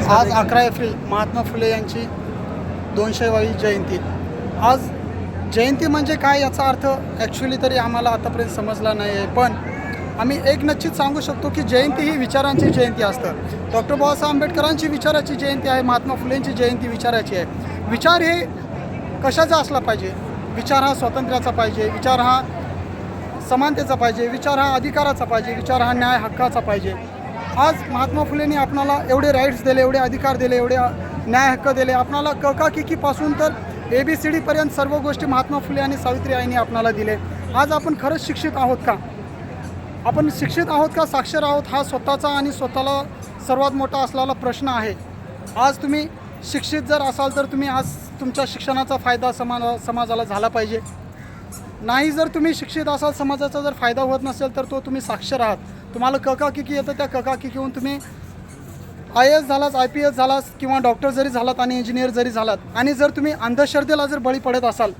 आज 11 एप्रिल महात्मा फुले यांची 200वी जयंती. आज जयंती म्हणजे काय याचा अर्थ ॲक्च्युली तरी आम्हाला आतापर्यंत समजला नाही आहे, पण आम्ही एक निश्चित सांगू शकतो की जयंती ही विचारांची जयंती असतं. डॉक्टर बाबासाहेब आंबेडकरांची विचाराची जयंती आहे, महात्मा फुलेंची जयंती विचाराची आहे. विचार हे कशाचा असला पाहिजे? विचार हा स्वातंत्र्याचा पाहिजे, विचार हा समानतेचा पाहिजे, विचार हा अधिकाराचा पाहिजे, विचार हा न्याय हक्काचा पाहिजे. आज महात्मा फुलेंनी आपणाला एवढे राईट्स दिले, एवढे अधिकार दिले, एवढे न्याय हक्क दिले. आपणाला ककाकिकीपासून तर ABCD सर्व गोष्टी महात्मा फुले आणि सावित्री आईंनी आपणाला दिले. आज आपण खरंच शिक्षित आहोत का? आपण शिक्षित आहोत का, साक्षर आहोत? हा स्वतःचा आणि स्वतःला सर्वात मोठा असलेला प्रश्न आहे. आज तुम्ही शिक्षित जर असाल तर तुम्ही आज तुमच्या शिक्षणाचा फायदा समाजाला झाला पाहिजे. नाही जर तुम्ही शिक्षित असाल, समाजाचा जर फायदा होत नसेल तर तो तुम्ही साक्षर आहात. तुम्हाला ककाकिकी येतं, त्या ककाकिकीहून तुम्ही IAS झालात, IPS झालात किंवा डॉक्टर जरी झालात आणि इंजिनियर जरी झालात, आणि जर तुम्ही अंधश्रद्धेला जर बळी पडत असाल,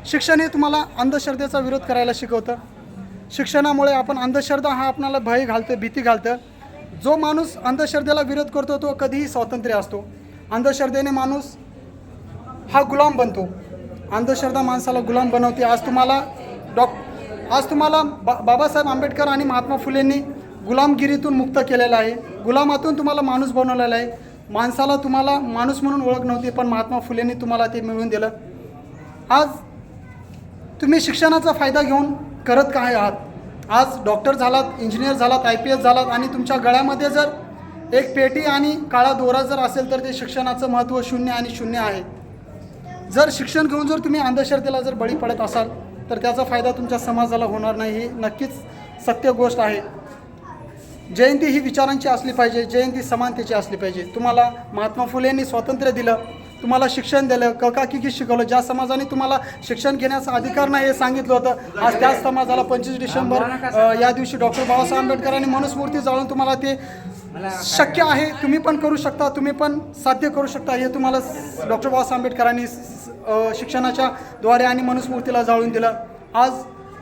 शिक्षण हे तुम्हाला अंधश्रद्धेचा विरोध करायला शिकवतं. शिक्षणामुळे आपण अंधश्रद्धा हा आपल्याला भय घालतं, भीती घालतं. जो माणूस अंधश्रद्धेला विरोध करतो तो कधीही स्वातंत्र्य असतो. अंधश्रद्धेने माणूस हा गुलाम बनतो. अंधश्रद्धा माणसाला गुलाम बनवते. आज तुम्हाला बाबासाहेब आंबेडकर आणि महात्मा फुलेंनी गुलामगिरीतून मुक्त केलेलं आहे. गुलामातून तुम्हाला माणूस बनवलेला आहे. माणसाला तुम्हाला माणूस म्हणून ओळख नव्हती, पण महात्मा फुलेंनी तुम्हाला ते मिळवून दिलं. आज तुम्ही शिक्षणाचा फायदा घेऊन करत काय आहात? आज डॉक्टर झालात, इंजिनियर झालात, IPS झालात आणि तुमच्या गळ्यामध्ये जर एक पेटी आणि काळा दोरा जर असेल तर ते शिक्षणाचं महत्त्व शून्य आणि शून्य आहे. जर शिक्षण घेऊन जर तुम्ही अंधश्रद्धेला जर बळी पडत असाल तर त्याचा फायदा तुमच्या समाजाला होणार नाही, ही नक्कीच सत्य गोष्ट आहे. जयंती ही विचारांची असली पाहिजे, जयंती समानतेची असली पाहिजे. तुम्हाला महात्मा फुलेंनी स्वातंत्र्य दिलं, तुम्हाला शिक्षण दिलं, ककाकिकी शिकवलं. ज्या समाजाने तुम्हाला शिक्षण घेण्याचा अधिकार नाही हे सांगितलं होतं, आज त्याच समाजाला 25 डिसेंबर या दिवशी डॉक्टर बाबासाहेब आंबेडकरांनी मनुस्मृती जाळून तुम्हाला ते शक्य आहे, तुम्ही पण करू शकता, तुम्ही पण साध्य करू शकता, हे तुम्हाला डॉक्टर बाबासाहेब आंबेडकरांनी शिक्षणाच्या द्वारे आणि मनुस्मृतीला जाळून दिलं. आज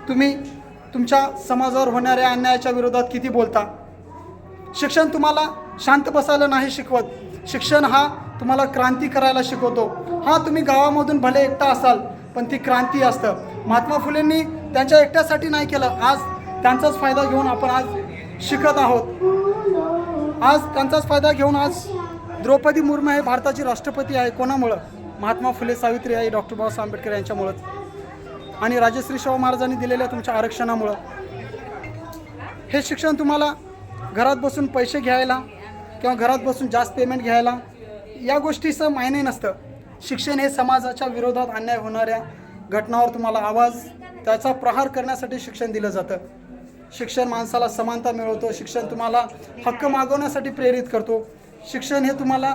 तुम्ही तुमच्या समाजावर होणाऱ्या अन्यायाच्या विरोधात किती बोलता. शिक्षण तुम्हाला शांत बसायला नाही शिकवत. शिक्षण हा तुम्हाला क्रांती करायला शिकवतो. हा तुम्ही गावामधून भले एकटा असाल पण ती क्रांती असतं. महात्मा फुलेंनी त्यांच्या एकट्यासाठी नाही केलं. आज त्यांचाच फायदा घेऊन आपण आज शिकत आहोत. आज त्यांचाच फायदा घेऊन आज द्रौपदी मुर्मू हे भारताची राष्ट्रपती आहे. कोणामुळं? महात्मा फुले, सावित्री आई, डॉक्टर बाबासाहेब आंबेडकर यांच्यामुळंच, आणि राजश्री शाहू महाराजांनी दिलेल्या तुमच्या आरक्षणामुळं. हे शिक्षण तुम्हाला घरात बसून पैसे घ्यायला किंवा घरात बसून जास्त पेमेंट घ्यायला या गोष्टीचं मायने नसतं. शिक्षण हे समाजाच्या विरोधात अन्याय होणाऱ्या घटनावर तुम्हाला आवाज, त्याचा प्रहार करण्यासाठी शिक्षण दिलं जातं. शिक्षण माणसाला समानता मिळवतो. शिक्षण तुम्हाला हक्क मागवण्यासाठी प्रेरित करतो. शिक्षण हे तुम्हाला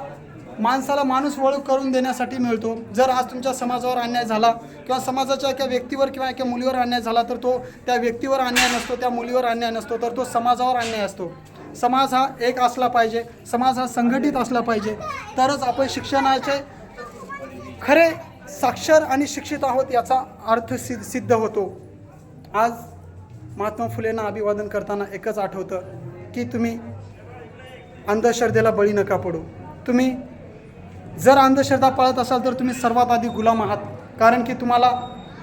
माणसाला माणूस ओळख करून देण्यासाठी मिळतो. जर आज तुमच्या समाजावर अन्याय झाला किंवा समाजाच्या एका व्यक्तीवर किंवा एका मुलीवर अन्याय झाला तर तो त्या व्यक्तीवर अन्याय नसतो, त्या मुलीवर अन्याय नसतो, तर तो समाजावर अन्याय असतो. समाज हा एक असला पाहिजे, समाज हा संघटित असला पाहिजे, तरच आपण शिक्षणाचे खरे साक्षर आणि शिक्षित आहोत याचा अर्थ सिद्ध होतो. आज महात्मा फुलेंना अभिवादन करताना एकच आठवतं की तुम्ही अंधश्रद्धेला बळी नका पडू. तुम्ही जर अंधश्रद्धा पाळत असाल तर तुम्ही सर्वात आधी गुलाम आहात, कारण की तुम्हाला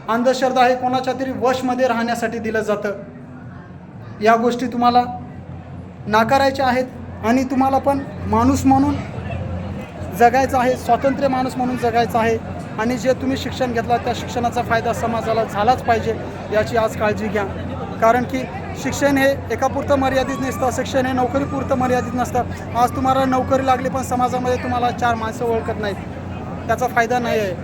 अंधश्रद्धा हे कोणाच्या तरी वशमध्ये राहण्यासाठी दिलं जातं. या गोष्टी तुम्हाला नाकारायच्या आहेत आणि तुम्हाला पण माणूस म्हणून जगायचं आहे, स्वातंत्र्य माणूस म्हणून जगायचं आहे. आणि जे तुम्ही शिक्षण घेतला त्या शिक्षणाचा फायदा समाजाला झालाच पाहिजे याची आज काळजी घ्या. कारण की शिक्षण हे एकापुरतं मर्यादित नसतं, शिक्षण हे नोकरीपुरतं मर्यादित नसतं. आज तुम्हाला नोकरी लागली पण समाजामध्ये तुम्हाला 4 माणसं ओळखत नाहीत, त्याचा फायदा नाही आहे.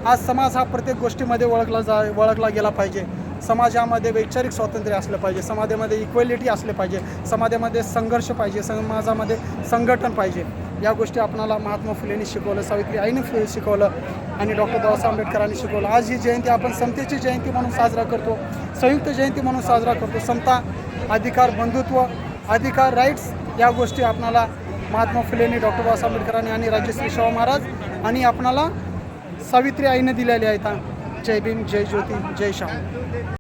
आज समाज हा प्रत्येक गोष्टीमध्ये ओळखला गेला पाहिजे. समाजामध्ये वैचारिक स्वातंत्र्य असलं पाहिजे, समाजामध्ये इक्वेलिटी असले पाहिजे, समाजामध्ये संघर्ष पाहिजे, समाजामध्ये संघटन पाहिजे. या गोष्टी आपणाला महात्मा फुलेंनी शिकवलं, सावित्री आईने शिकवलं आणि डॉक्टर बाबासाहेब आंबेडकरांनी शिकवलं. आज ही जयंती आपण समतेची जयंती म्हणून साजरा करतो, संयुक्त जयंती म्हणून साजरा करतो. समता, अधिकार, बंधुत्व, अधिकार, राईट्स या गोष्टी आपणाला महात्मा फुलेंनी, डॉक्टर बाबासाहेब आंबेडकरांनी आणि राजश्री शाहू महाराज आणि आपणाला सावित्री आईने दिलेल्या आहेत. जय भीम, जय ज्योती, जय शाहू.